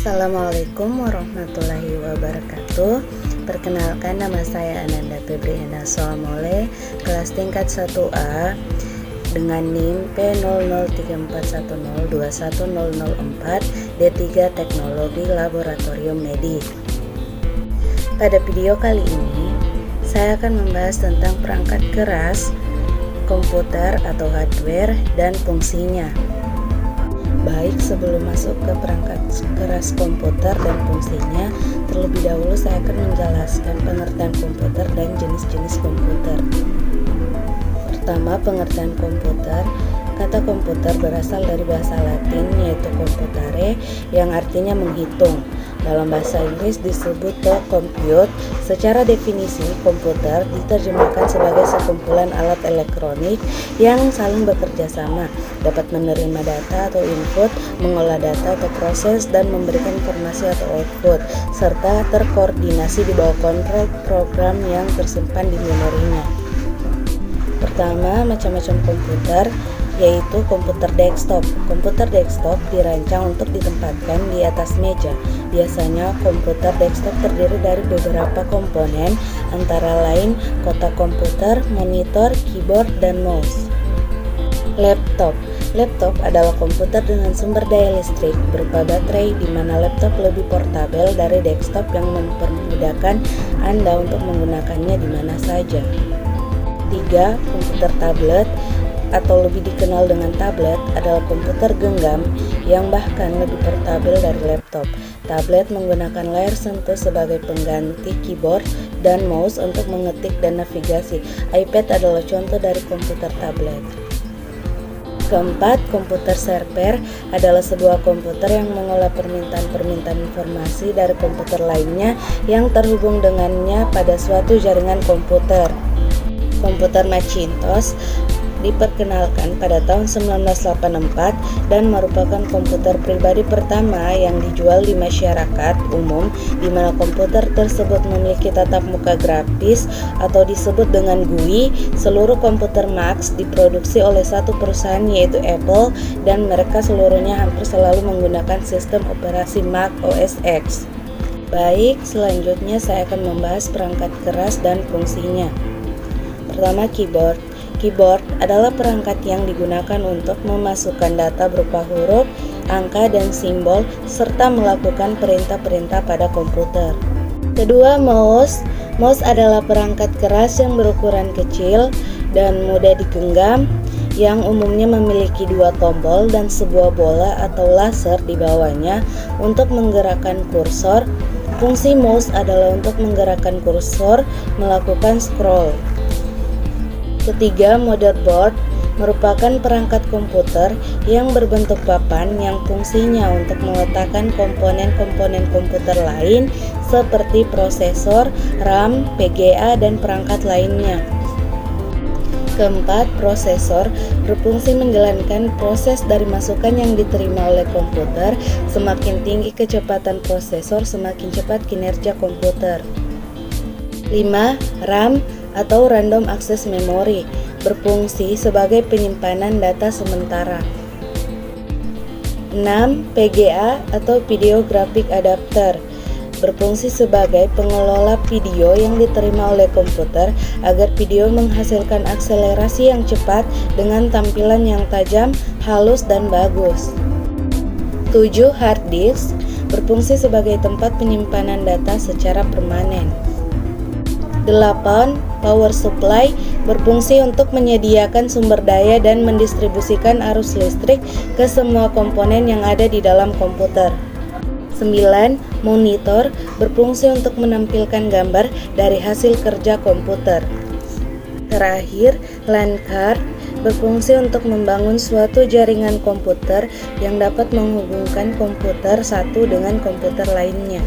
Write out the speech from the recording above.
Assalamualaikum warahmatullahi wabarakatuh. Perkenalkan, nama saya Ananda Febriana Soamole, kelas tingkat 1A dengan NIM P003410210004 D3 Teknologi Laboratorium Medik. Pada video kali ini, saya akan membahas tentang perangkat keras komputer atau hardware dan fungsinya. Baik, sebelum masuk ke perangkat keras komputer dan fungsinya, terlebih dahulu saya akan menjelaskan pengertian komputer dan jenis-jenis komputer. Pertama, pengertian komputer. Kata komputer berasal dari bahasa Latin yaitu computare yang artinya menghitung. Dalam bahasa Inggris disebut to compute. Secara definisi, komputer diterjemahkan sebagai sekumpulan alat elektronik yang saling bekerja sama, dapat menerima data atau input, mengolah data atau proses, dan memberikan informasi atau output, serta terkoordinasi di bawah kontrol program yang tersimpan di memorinya. Pertama, macam-macam komputer, yaitu komputer desktop. Komputer desktop dirancang untuk ditempatkan di atas meja. Biasanya komputer desktop terdiri dari beberapa komponen, antara lain kotak komputer, monitor, keyboard, dan mouse. Laptop. Laptop adalah komputer dengan sumber daya listrik berupa baterai, di mana laptop lebih portabel dari desktop yang mempermudahkan Anda untuk menggunakannya di mana saja. 3. Komputer tablet atau lebih dikenal dengan tablet adalah komputer genggam yang bahkan lebih portabel dari laptop. Tablet menggunakan layar sentuh sebagai pengganti keyboard dan mouse untuk mengetik dan navigasi. iPad adalah contoh dari komputer tablet. Keempat, komputer server adalah sebuah komputer yang mengolah permintaan informasi dari komputer lainnya yang terhubung dengannya pada suatu jaringan komputer. Komputer Macintosh diperkenalkan pada tahun 1984 dan merupakan komputer pribadi pertama yang dijual di masyarakat umum, di mana komputer tersebut memiliki tatap muka grafis atau disebut dengan GUI. Seluruh komputer Mac diproduksi oleh satu perusahaan yaitu Apple, dan mereka seluruhnya hampir selalu menggunakan sistem operasi Mac OS X. Baik, selanjutnya saya akan membahas perangkat keras dan fungsinya. Pertama, keyboard. Keyboard adalah perangkat yang digunakan untuk memasukkan data berupa huruf, angka, dan simbol, serta melakukan perintah-perintah pada komputer. Kedua, mouse. Mouse adalah perangkat keras yang berukuran kecil dan mudah digenggam, yang umumnya memiliki dua tombol dan sebuah bola atau laser di bawahnya untuk menggerakkan kursor. Fungsi mouse adalah untuk menggerakkan kursor, melakukan scroll. Ketiga, motherboard merupakan perangkat komputer yang berbentuk papan yang fungsinya untuk meletakkan komponen-komponen komputer lain seperti prosesor, RAM, PGA, dan perangkat lainnya. Keempat, prosesor berfungsi menjalankan proses dari masukan yang diterima oleh komputer. Semakin tinggi kecepatan prosesor, semakin cepat kinerja komputer. 5. RAM atau Random Access Memory berfungsi sebagai penyimpanan data sementara. 6. PGA atau Video Graphic Adapter berfungsi sebagai pengelola video yang diterima oleh komputer agar video menghasilkan akselerasi yang cepat dengan tampilan yang tajam, halus, dan bagus. 7. Hard disk berfungsi sebagai tempat penyimpanan data secara permanen. 8. Power supply berfungsi untuk menyediakan sumber daya dan mendistribusikan arus listrik ke semua komponen yang ada di dalam komputer. 9. Monitor berfungsi untuk menampilkan gambar dari hasil kerja komputer. Terakhir, LAN card berfungsi untuk membangun suatu jaringan komputer yang dapat menghubungkan komputer satu dengan komputer lainnya.